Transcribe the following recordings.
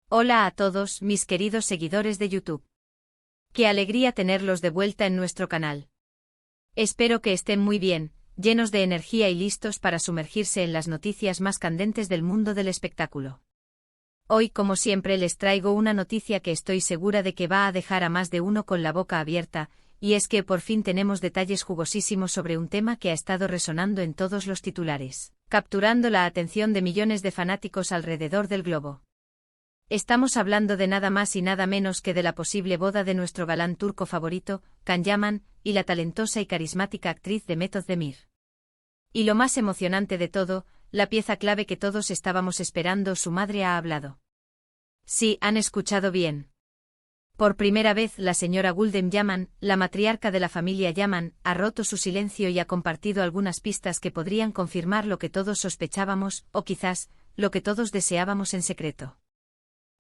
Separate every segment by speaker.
Speaker 1: Hola a todos, mis queridos seguidores de YouTube. Qué alegría tenerlos de vuelta en nuestro canal. Espero que estén muy bien, llenos de energía y listos para sumergirse en las noticias más candentes del mundo del espectáculo. Hoy, como siempre, les traigo una noticia que estoy segura de que va a dejar a más de uno con la boca abierta, y es que por fin tenemos detalles jugosísimos sobre un tema que ha estado resonando en todos los titulares, capturando la atención de millones de fanáticos alrededor del globo. Estamos hablando de nada más y nada menos que de la posible boda de nuestro galán turco favorito, Can Yaman, y la talentosa y carismática actriz Demet Özdemir. Y lo más emocionante de todo, la pieza clave que todos estábamos esperando, su madre ha hablado. Sí, han escuchado bien. Por primera vez la señora Gulden Yaman, la matriarca de la familia Yaman, ha roto su silencio y ha compartido algunas pistas que podrían confirmar lo que todos sospechábamos, o quizás, lo que todos deseábamos en secreto.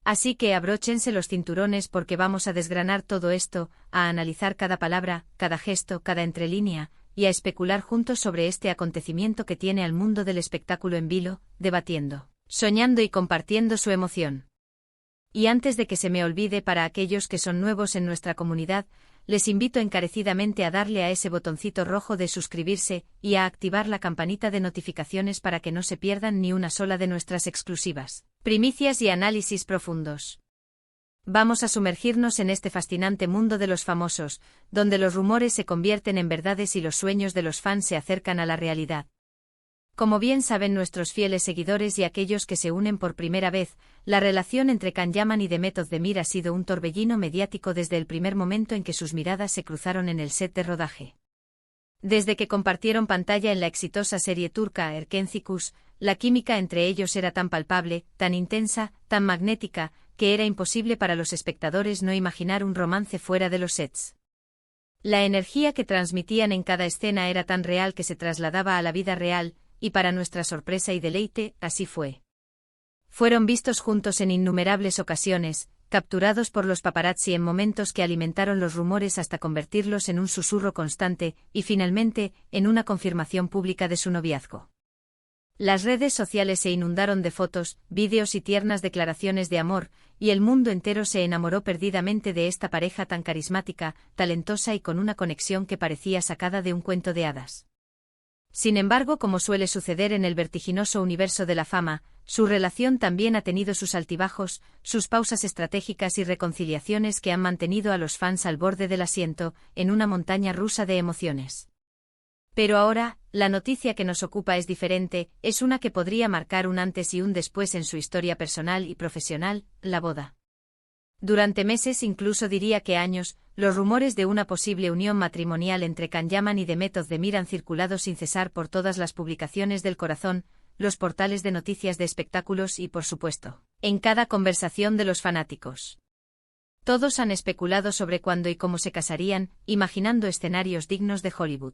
Speaker 1: Así que abróchense los cinturones porque vamos a desgranar todo esto, a analizar cada palabra, cada gesto, cada entrelínea, y a especular juntos sobre este acontecimiento que tiene al mundo del espectáculo en vilo, debatiendo, soñando y compartiendo su emoción. Y antes de que se me olvide, para aquellos que son nuevos en nuestra comunidad, les invito encarecidamente a darle a ese botoncito rojo de suscribirse y a activar la campanita de notificaciones para que no se pierdan ni una sola de nuestras exclusivas primicias y análisis profundos. Vamos a sumergirnos en este fascinante mundo de los famosos, donde los rumores se convierten en verdades y los sueños de los fans se acercan a la realidad. Como bien saben nuestros fieles seguidores y aquellos que se unen por primera vez, la relación entre Can Yaman y Demet Özdemir ha sido un torbellino mediático desde el primer momento en que sus miradas se cruzaron en el set de rodaje. Desde que compartieron pantalla en la exitosa serie turca Erkenci, la química entre ellos era tan palpable, tan intensa, tan magnética, que era imposible para los espectadores no imaginar un romance fuera de los sets. La energía que transmitían en cada escena era tan real que se trasladaba a la vida real, y para nuestra sorpresa y deleite, así fue. Fueron vistos juntos en innumerables ocasiones, capturados por los paparazzi en momentos que alimentaron los rumores hasta convertirlos en un susurro constante, y finalmente, en una confirmación pública de su noviazgo. Las redes sociales se inundaron de fotos, vídeos y tiernas declaraciones de amor, y el mundo entero se enamoró perdidamente de esta pareja tan carismática, talentosa y con una conexión que parecía sacada de un cuento de hadas. Sin embargo, como suele suceder en el vertiginoso universo de la fama, su relación también ha tenido sus altibajos, sus pausas estratégicas y reconciliaciones que han mantenido a los fans al borde del asiento, en una montaña rusa de emociones. Pero ahora, la noticia que nos ocupa es diferente, es una que podría marcar un antes y un después en su historia personal y profesional, la boda. Durante meses, incluso diría que años, los rumores de una posible unión matrimonial entre Can Yaman y Demet Özdemir han circulado sin cesar por todas las publicaciones del corazón, los portales de noticias de espectáculos y, por supuesto, en cada conversación de los fanáticos. Todos han especulado sobre cuándo y cómo se casarían, imaginando escenarios dignos de Hollywood.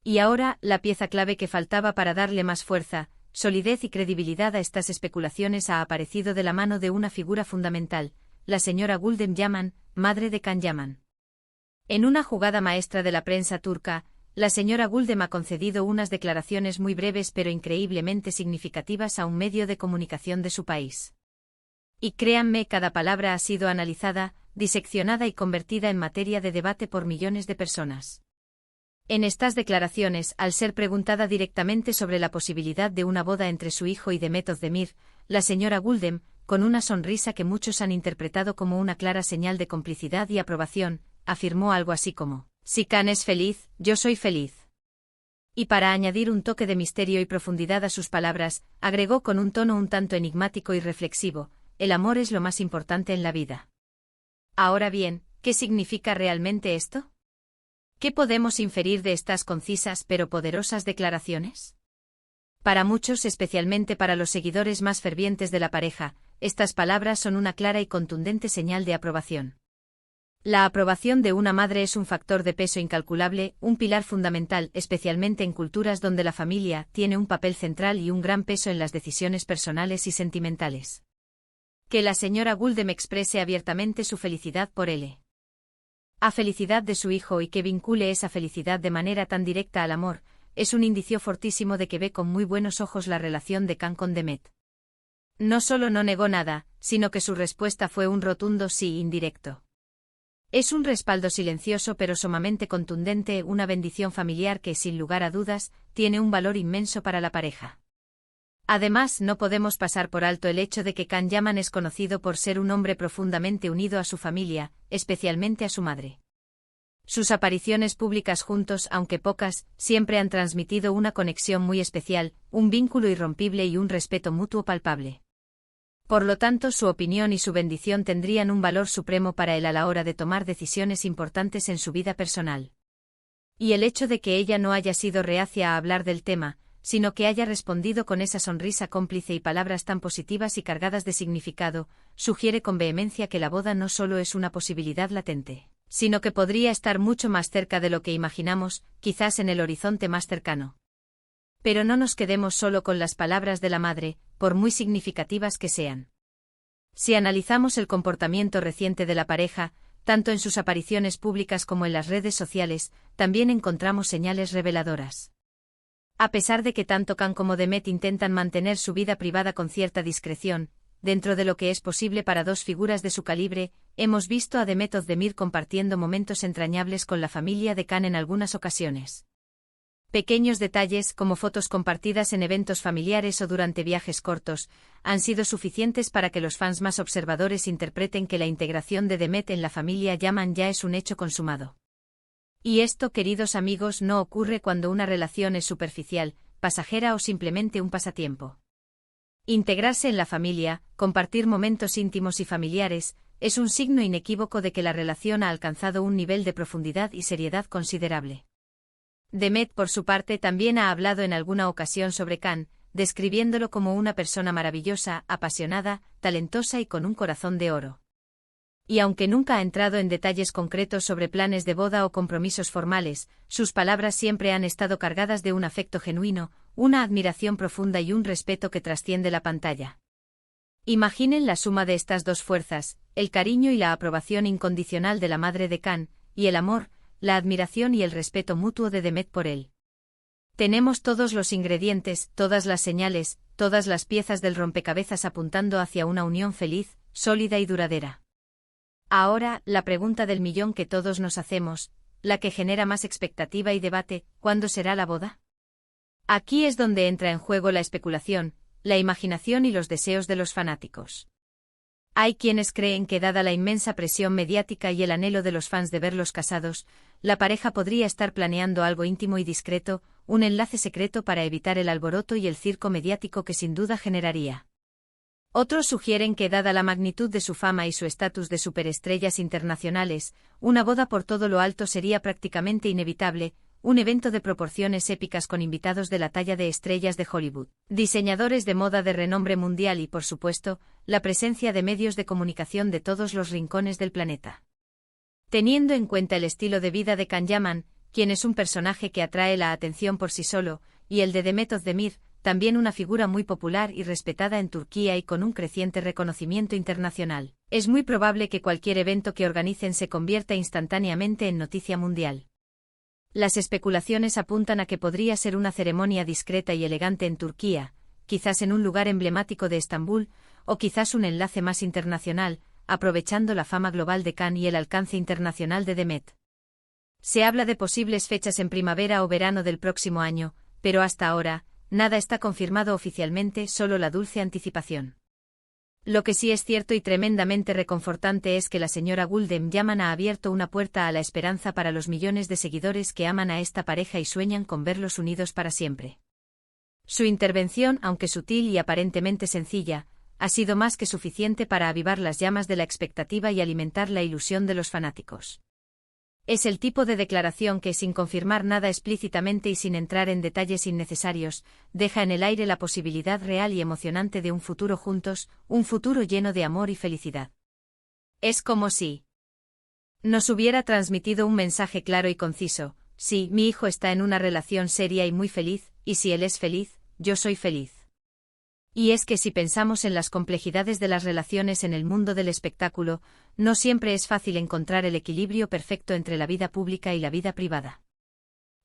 Speaker 1: Y ahora, la pieza clave que faltaba para darle más fuerza, solidez y credibilidad a estas especulaciones ha aparecido de la mano de una figura fundamental, la señora Gulden Yaman, madre de Can Yaman. En una jugada maestra de la prensa turca, la señora Gulden ha concedido unas declaraciones muy breves pero increíblemente significativas a un medio de comunicación de su país. Y créanme, cada palabra ha sido analizada, diseccionada y convertida en materia de debate por millones de personas. En estas declaraciones, al ser preguntada directamente sobre la posibilidad de una boda entre su hijo y Demet Özdemir, la señora Gulden, con una sonrisa que muchos han interpretado como una clara señal de complicidad y aprobación, afirmó algo así como: si Can es feliz, yo soy feliz. Y para añadir un toque de misterio y profundidad a sus palabras, agregó con un tono un tanto enigmático y reflexivo: el amor es lo más importante en la vida. Ahora bien, ¿qué significa realmente esto? ¿Qué podemos inferir de estas concisas pero poderosas declaraciones? Para muchos, especialmente para los seguidores más fervientes de la pareja, estas palabras son una clara y contundente señal de aprobación. La aprobación de una madre es un factor de peso incalculable, un pilar fundamental, especialmente en culturas donde la familia tiene un papel central y un gran peso en las decisiones personales y sentimentales. Que la señora Gulden exprese abiertamente su felicidad por él. A felicidad de su hijo y que vincule esa felicidad de manera tan directa al amor, es un indicio fortísimo de que ve con muy buenos ojos la relación de Can con Demet. No solo no negó nada, sino que su respuesta fue un rotundo sí indirecto. Es un respaldo silencioso pero sumamente contundente, una bendición familiar que, sin lugar a dudas, tiene un valor inmenso para la pareja. Además, no podemos pasar por alto el hecho de que Can Yaman es conocido por ser un hombre profundamente unido a su familia, especialmente a su madre. Sus apariciones públicas juntos, aunque pocas, siempre han transmitido una conexión muy especial, un vínculo irrompible y un respeto mutuo palpable. Por lo tanto, su opinión y su bendición tendrían un valor supremo para él a la hora de tomar decisiones importantes en su vida personal. Y el hecho de que ella no haya sido reacia a hablar del tema, sino que haya respondido con esa sonrisa cómplice y palabras tan positivas y cargadas de significado, sugiere con vehemencia que la boda no solo es una posibilidad latente, sino que podría estar mucho más cerca de lo que imaginamos, quizás en el horizonte más cercano. Pero no nos quedemos solo con las palabras de la madre, por muy significativas que sean. Si analizamos el comportamiento reciente de la pareja, tanto en sus apariciones públicas como en las redes sociales, también encontramos señales reveladoras. A pesar de que tanto Can como Demet intentan mantener su vida privada con cierta discreción, dentro de lo que es posible para dos figuras de su calibre, hemos visto a Demet Özdemir compartiendo momentos entrañables con la familia de Can en algunas ocasiones. Pequeños detalles, como fotos compartidas en eventos familiares o durante viajes cortos, han sido suficientes para que los fans más observadores interpreten que la integración de Demet en la familia Yaman ya es un hecho consumado. Y esto, queridos amigos, no ocurre cuando una relación es superficial, pasajera o simplemente un pasatiempo. Integrarse en la familia, compartir momentos íntimos y familiares, es un signo inequívoco de que la relación ha alcanzado un nivel de profundidad y seriedad considerable. Demet, por su parte, también ha hablado en alguna ocasión sobre Can, describiéndolo como una persona maravillosa, apasionada, talentosa y con un corazón de oro. Y aunque nunca ha entrado en detalles concretos sobre planes de boda o compromisos formales, sus palabras siempre han estado cargadas de un afecto genuino, una admiración profunda y un respeto que trasciende la pantalla. Imaginen la suma de estas dos fuerzas, el cariño y la aprobación incondicional de la madre de Can, y el amor, la admiración y el respeto mutuo de Demet por él. Tenemos todos los ingredientes, todas las señales, todas las piezas del rompecabezas apuntando hacia una unión feliz, sólida y duradera. Ahora, la pregunta del millón que todos nos hacemos, la que genera más expectativa y debate, ¿cuándo será la boda? Aquí es donde entra en juego la especulación, la imaginación y los deseos de los fanáticos. Hay quienes creen que, dada la inmensa presión mediática y el anhelo de los fans de verlos casados, la pareja podría estar planeando algo íntimo y discreto, un enlace secreto para evitar el alboroto y el circo mediático que sin duda generaría. Otros sugieren que, dada la magnitud de su fama y su estatus de superestrellas internacionales, una boda por todo lo alto sería prácticamente inevitable, un evento de proporciones épicas con invitados de la talla de estrellas de Hollywood, diseñadores de moda de renombre mundial y, por supuesto, la presencia de medios de comunicación de todos los rincones del planeta. Teniendo en cuenta el estilo de vida de Can Yaman, quien es un personaje que atrae la atención por sí solo, y el de Demet Özdemir, también una figura muy popular y respetada en Turquía y con un creciente reconocimiento internacional, es muy probable que cualquier evento que organicen se convierta instantáneamente en noticia mundial. Las especulaciones apuntan a que podría ser una ceremonia discreta y elegante en Turquía, quizás en un lugar emblemático de Estambul, o quizás un enlace más internacional, aprovechando la fama global de Can y el alcance internacional de Demet. Se habla de posibles fechas en primavera o verano del próximo año, pero hasta ahora, nada está confirmado oficialmente, solo la dulce anticipación. Lo que sí es cierto y tremendamente reconfortante es que la señora Güldem Yaman ha abierto una puerta a la esperanza para los millones de seguidores que aman a esta pareja y sueñan con verlos unidos para siempre. Su intervención, aunque sutil y aparentemente sencilla, ha sido más que suficiente para avivar las llamas de la expectativa y alimentar la ilusión de los fanáticos. Es el tipo de declaración que, sin confirmar nada explícitamente y sin entrar en detalles innecesarios, deja en el aire la posibilidad real y emocionante de un futuro juntos, un futuro lleno de amor y felicidad. Es como si nos hubiera transmitido un mensaje claro y conciso: sí, mi hijo está en una relación seria y muy feliz, y si él es feliz, yo soy feliz. Y es que si pensamos en las complejidades de las relaciones en el mundo del espectáculo, no siempre es fácil encontrar el equilibrio perfecto entre la vida pública y la vida privada.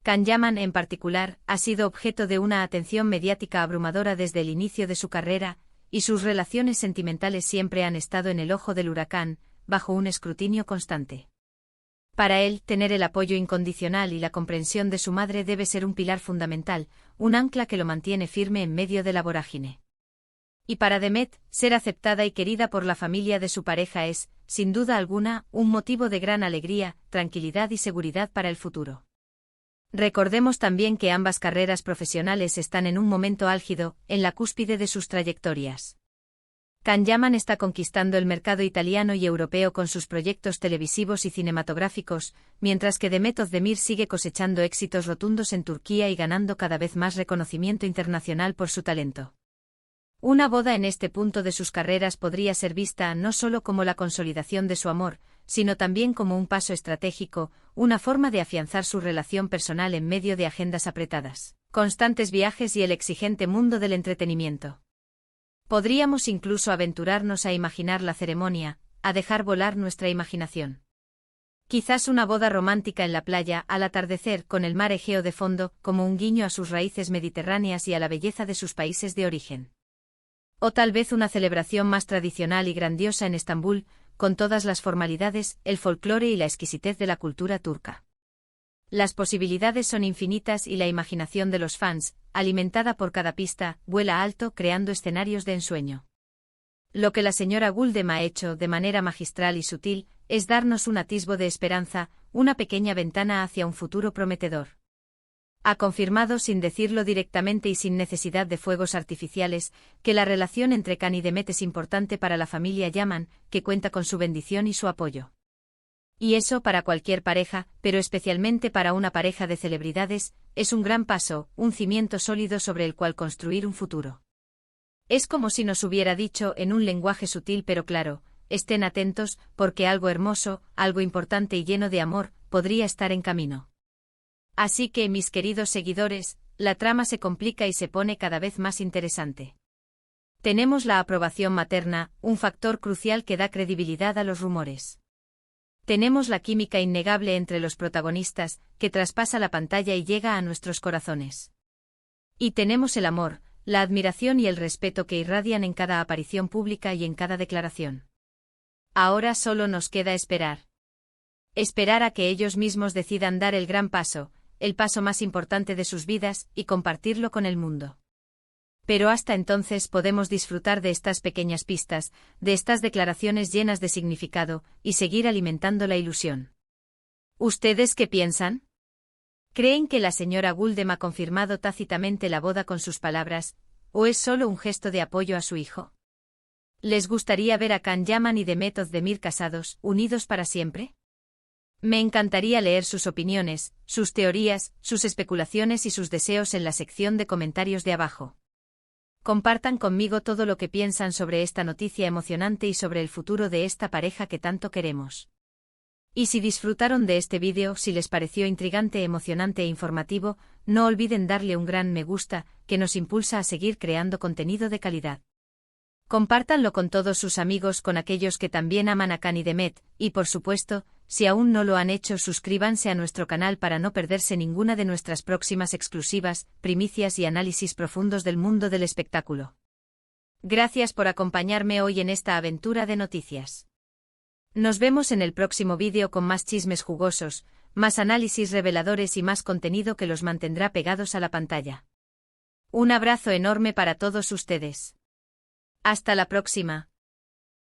Speaker 1: Can Yaman, en particular, ha sido objeto de una atención mediática abrumadora desde el inicio de su carrera, y sus relaciones sentimentales siempre han estado en el ojo del huracán, bajo un escrutinio constante. Para él, tener el apoyo incondicional y la comprensión de su madre debe ser un pilar fundamental, un ancla que lo mantiene firme en medio de la vorágine. Y para Demet, ser aceptada y querida por la familia de su pareja es, sin duda alguna, un motivo de gran alegría, tranquilidad y seguridad para el futuro. Recordemos también que ambas carreras profesionales están en un momento álgido, en la cúspide de sus trayectorias. Can Yaman está conquistando el mercado italiano y europeo con sus proyectos televisivos y cinematográficos, mientras que Demet Özdemir sigue cosechando éxitos rotundos en Turquía y ganando cada vez más reconocimiento internacional por su talento. Una boda en este punto de sus carreras podría ser vista no solo como la consolidación de su amor, sino también como un paso estratégico, una forma de afianzar su relación personal en medio de agendas apretadas, constantes viajes y el exigente mundo del entretenimiento. Podríamos incluso aventurarnos a imaginar la ceremonia, a dejar volar nuestra imaginación. Quizás una boda romántica en la playa, al atardecer, con el mar Egeo de fondo, como un guiño a sus raíces mediterráneas y a la belleza de sus países de origen. O tal vez una celebración más tradicional y grandiosa en Estambul, con todas las formalidades, el folclore y la exquisitez de la cultura turca. Las posibilidades son infinitas y la imaginación de los fans, alimentada por cada pista, vuela alto creando escenarios de ensueño. Lo que la señora Güldem ha hecho de manera magistral y sutil, es darnos un atisbo de esperanza, una pequeña ventana hacia un futuro prometedor. Ha confirmado sin decirlo directamente y sin necesidad de fuegos artificiales, que la relación entre Can y Demet es importante para la familia Yaman, que cuenta con su bendición y su apoyo. Y eso para cualquier pareja, pero especialmente para una pareja de celebridades, es un gran paso, un cimiento sólido sobre el cual construir un futuro. Es como si nos hubiera dicho en un lenguaje sutil pero claro, estén atentos, porque algo hermoso, algo importante y lleno de amor, podría estar en camino. Así que, mis queridos seguidores, la trama se complica y se pone cada vez más interesante. Tenemos la aprobación materna, un factor crucial que da credibilidad a los rumores. Tenemos la química innegable entre los protagonistas, que traspasa la pantalla y llega a nuestros corazones. Y tenemos el amor, la admiración y el respeto que irradian en cada aparición pública y en cada declaración. Ahora solo nos queda esperar. Esperar a que ellos mismos decidan dar el gran paso, el paso más importante de sus vidas, y compartirlo con el mundo. Pero hasta entonces podemos disfrutar de estas pequeñas pistas, de estas declaraciones llenas de significado, y seguir alimentando la ilusión. ¿Ustedes qué piensan? ¿Creen que la señora Güldem ha confirmado tácitamente la boda con sus palabras, o es solo un gesto de apoyo a su hijo? ¿Les gustaría ver a Can Yaman y Demet Özdemir casados, unidos para siempre? Me encantaría leer sus opiniones, sus teorías, sus especulaciones y sus deseos en la sección de comentarios de abajo. Compartan conmigo todo lo que piensan sobre esta noticia emocionante y sobre el futuro de esta pareja que tanto queremos. Y si disfrutaron de este vídeo, si les pareció intrigante, emocionante e informativo, no olviden darle un gran me gusta, que nos impulsa a seguir creando contenido de calidad. Compártanlo con todos sus amigos, con aquellos que también aman a Can y Demet, y por supuesto, si aún no lo han hecho, suscríbanse a nuestro canal para no perderse ninguna de nuestras próximas exclusivas, primicias y análisis profundos del mundo del espectáculo. Gracias por acompañarme hoy en esta aventura de noticias. Nos vemos en el próximo vídeo con más chismes jugosos, más análisis reveladores y más contenido que los mantendrá pegados a la pantalla. Un abrazo enorme para todos ustedes. Hasta la próxima.